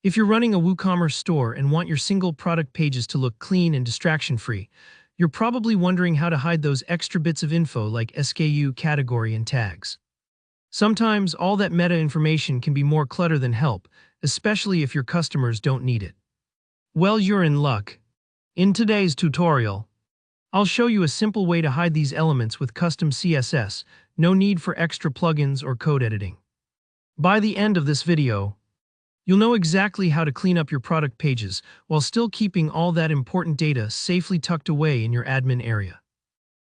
If you're running a WooCommerce store and want your single product pages to look clean and distraction-free, you're probably wondering how to hide those extra bits of info like SKU, category, and tags. Sometimes all that meta information can be more clutter than help, especially if your customers don't need it. Well, you're in luck. In today's tutorial, I'll show you a simple way to hide these elements with custom CSS, no need for extra plugins or code editing. By the end of this video, you'll know exactly how to clean up your product pages while still keeping all that important data safely tucked away in your admin area.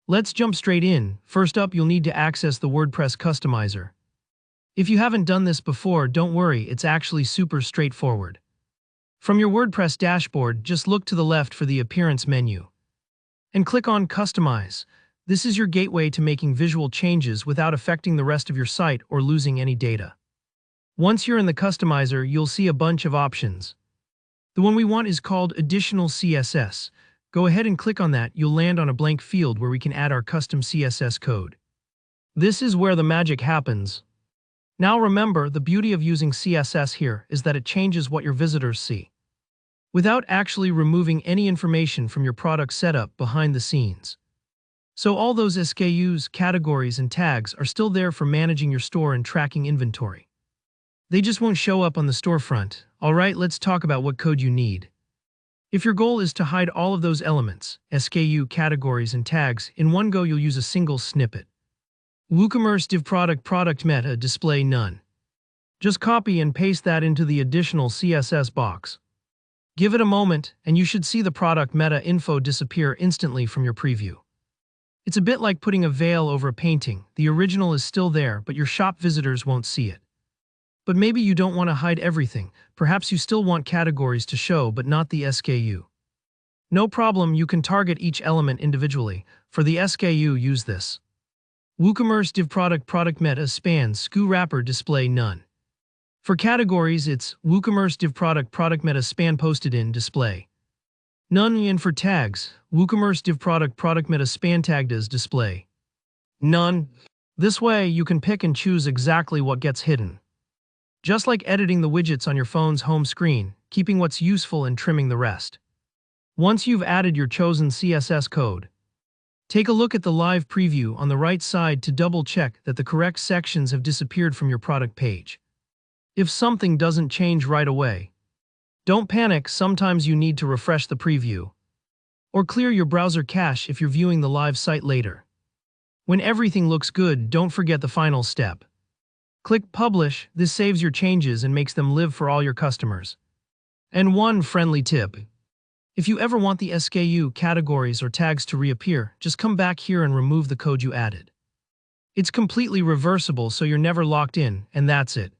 Let's jump straight in. First up, you'll need to access the WordPress customizer. If you haven't done this before, don't worry, it's actually super straightforward. From your WordPress dashboard, just look to the left for the Appearance menu and click on Customize. This is your gateway to making visual changes without affecting the rest of your site or losing any data. Once you're in the customizer, you'll see a bunch of options. The one we want is called Additional CSS. Go ahead and click on that. You'll land on a blank field where we can add our custom CSS code. This is where the magic happens. Now remember, the beauty of using CSS here is that it changes what your visitors see, without actually removing any information from your product setup behind the scenes. So all those SKUs, categories, and tags are still there for managing your store and tracking inventory. They just won't show up on the storefront. Alright, let's talk about what code you need. If your goal is to hide all of those elements, SKU, categories, and tags, in one go you'll use a single snippet. WooCommerce div product meta display none. Just copy and paste that into the additional CSS box. Give it a moment, and you should see the product meta info disappear instantly from your preview. It's a bit like putting a veil over a painting. The original is still there, but your shop visitors won't see it. But maybe you don't want to hide everything. Perhaps you still want categories to show, but not the SKU. No problem, you can target each element individually. For the SKU, use this. WooCommerce div product meta span SKU wrapper display none. For categories, it's WooCommerce div product meta span posted in display none. And for tags, WooCommerce div product meta span tagged as display none. This way, you can pick and choose exactly what gets hidden. Just like editing the widgets on your phone's home screen, keeping what's useful and trimming the rest. Once you've added your chosen CSS code, take a look at the live preview on the right side to double-check that the correct sections have disappeared from your product page. If something doesn't change right away, don't panic. Sometimes you need to refresh the preview or clear your browser cache if you're viewing the live site later. When everything looks good, don't forget the final step. Click Publish. This saves your changes and makes them live for all your customers. And one friendly tip. If you ever want the SKU, categories, or tags to reappear, just come back here and remove the code you added. It's completely reversible, so you're never locked in, and that's it.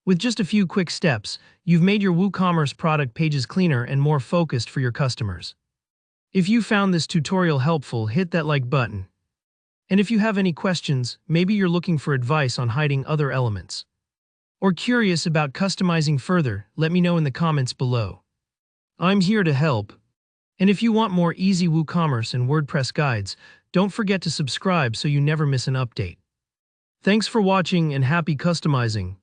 With just a few quick steps, you've made your WooCommerce product pages cleaner and more focused for your customers. If you found this tutorial helpful, hit that like button. And if you have any questions, maybe you're looking for advice on hiding other elements, or curious about customizing further, let me know in the comments below. I'm here to help. And if you want more easy WooCommerce and WordPress guides, don't forget to subscribe so you never miss an update. Thanks for watching and happy customizing.